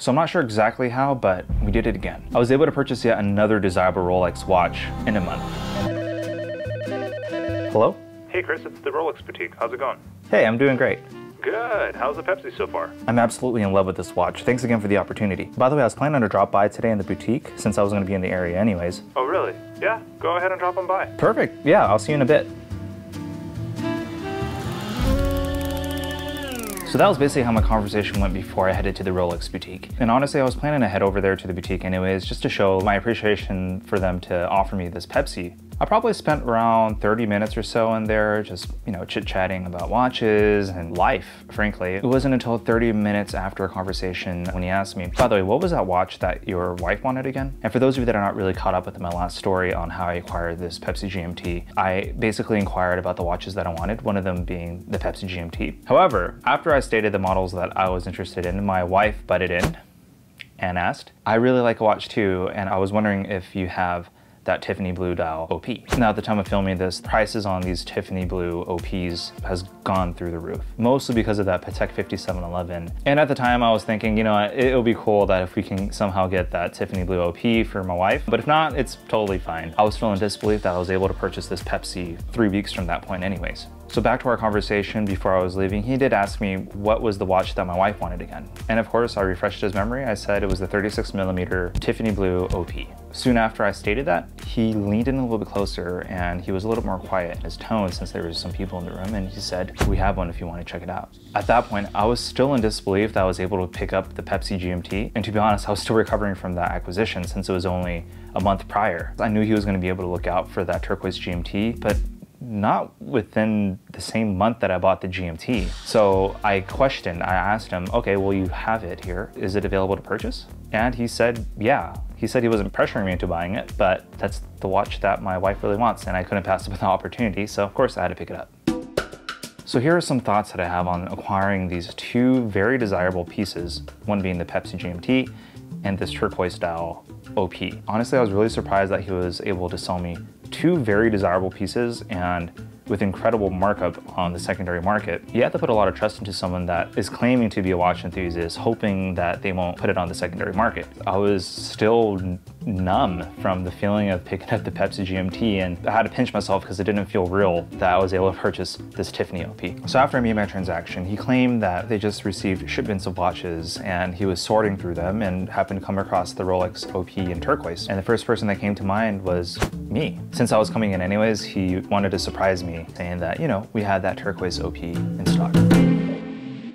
So I'm not sure exactly how, but we did it again. I was able to purchase yet another desirable Rolex watch in a month. Hello? Hey Chris, it's the Rolex boutique. How's it going? Hey, I'm doing great. Good. How's the Pepsi so far? I'm absolutely in love with this watch. Thanks again for the opportunity. By the way, I was planning to drop by today in the boutique since I was going to be in the area anyways. Oh really? Yeah, go ahead and drop them by. Perfect. Yeah, I'll see you in a bit. So that was basically how my conversation went before I headed to the Rolex boutique. And honestly, I was planning to head over there to the boutique anyways, just to show my appreciation for them to offer me this Pepsi. I probably spent around 30 minutes or so in there, just, chit-chatting about watches and life, frankly. It wasn't until 30 minutes after a conversation when he asked me, by the way, what was that watch that your wife wanted again? And for those of you that are not really caught up with my last story on how I acquired this Pepsi GMT, I basically inquired about the watches that I wanted, one of them being the Pepsi GMT. However, after I stated the models that I was interested in, my wife butted in and asked, I really like a watch too, and I was wondering if you have that Tiffany Blue dial OP. Now at the time of filming this, prices on these Tiffany Blue OPs has gone through the roof, mostly because of that Patek 5711. And at the time I was thinking, it'll be cool that if we can somehow get that Tiffany Blue OP for my wife, but if not, it's totally fine. I was still in disbelief that I was able to purchase this Pepsi 3 weeks from that point anyways. So back to our conversation before I was leaving, he did ask me what was the watch that my wife wanted again. And of course, I refreshed his memory. I said it was the 36mm Tiffany Blue OP. Soon after I stated that, he leaned in a little bit closer and he was a little more quiet in his tone since there was some people in the room, and he said, we have one if you want to check it out. At that point, I was still in disbelief that I was able to pick up the Pepsi GMT. And to be honest, I was still recovering from that acquisition since it was only a month prior. I knew he was going to be able to look out for that turquoise GMT, but not within the same month that I bought the GMT. So I asked him, okay, well, you have it here. Is it available to purchase? And he said, yeah. He said he wasn't pressuring me into buying it, but that's the watch that my wife really wants, and I couldn't pass up the opportunity, so of course I had to pick it up. So here are some thoughts that I have on acquiring these two very desirable pieces, one being the Pepsi GMT and this turquoise style OP. Honestly, I was really surprised that he was able to sell me two very desirable pieces and with incredible markup on the secondary market. You have to put a lot of trust into someone that is claiming to be a watch enthusiast, hoping that they won't put it on the secondary market. I was still numb from the feeling of picking up the Pepsi GMT, and I had to pinch myself because it didn't feel real that I was able to purchase this Tiffany OP. So after I made my transaction, he claimed that they just received shipments of watches and he was sorting through them and happened to come across the Rolex OP in turquoise. And the first person that came to mind was me. Since I was coming in anyways, he wanted to surprise me saying that, we had that turquoise OP in stock.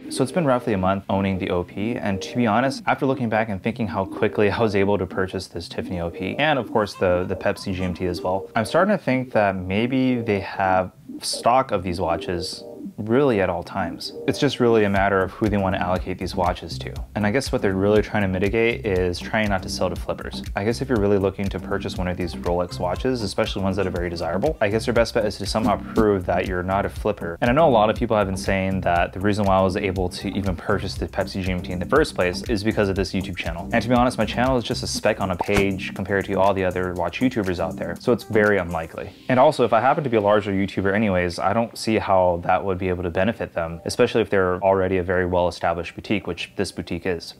So it's been roughly a month owning the OP, and to be honest, after looking back and thinking how quickly I was able to purchase this Tiffany OP, and of course the Pepsi GMT as well, I'm starting to think that maybe they have stock of these watches really at all times. It's just really a matter of who they want to allocate these watches to. And I guess what they're really trying to mitigate is trying not to sell to flippers. I guess if you're really looking to purchase one of these Rolex watches, especially ones that are very desirable, I guess your best bet is to somehow prove that you're not a flipper. And I know a lot of people have been saying that the reason why I was able to even purchase the Pepsi GMT in the first place is because of this YouTube channel. And to be honest, my channel is just a speck on a page compared to all the other watch YouTubers out there. So it's very unlikely. And also, if I happen to be a larger YouTuber anyways, I don't see how that would be able to benefit them, especially if they're already a very well-established boutique, which this boutique is.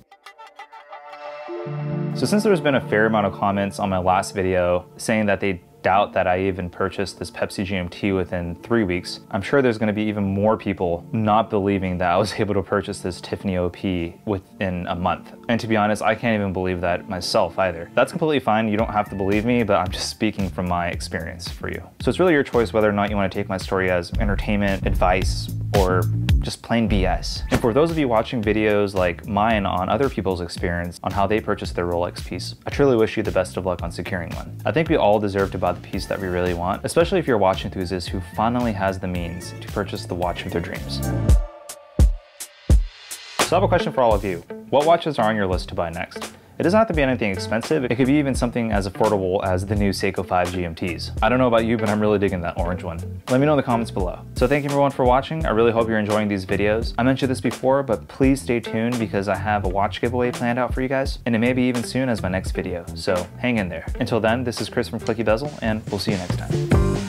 So since there's been a fair amount of comments on my last video saying that they doubt that I even purchased this Pepsi GMT within 3 weeks, I'm sure there's going to be even more people not believing that I was able to purchase this Tiffany OP within a month. And to be honest, I can't even believe that myself either. That's completely fine. You don't have to believe me, but I'm just speaking from my experience for you. So it's really your choice whether or not you want to take my story as entertainment, advice, or just plain BS. And for those of you watching videos like mine on other people's experience on how they purchased their Rolex piece, I truly wish you the best of luck on securing one. I think we all deserve to buy the piece that we really want, especially if you're a watch enthusiast who finally has the means to purchase the watch of their dreams. So I have a question for all of you. What watches are on your list to buy next? It doesn't have to be anything expensive. It could be even something as affordable as the new Seiko 5 GMTs. I don't know about you, but I'm really digging that orange one. Let me know in the comments below. So thank you everyone for watching. I really hope you're enjoying these videos. I mentioned this before, but please stay tuned because I have a watch giveaway planned out for you guys, and it may be even soon as my next video. So hang in there. Until then, this is Chris from Clicky Bezel, and we'll see you next time.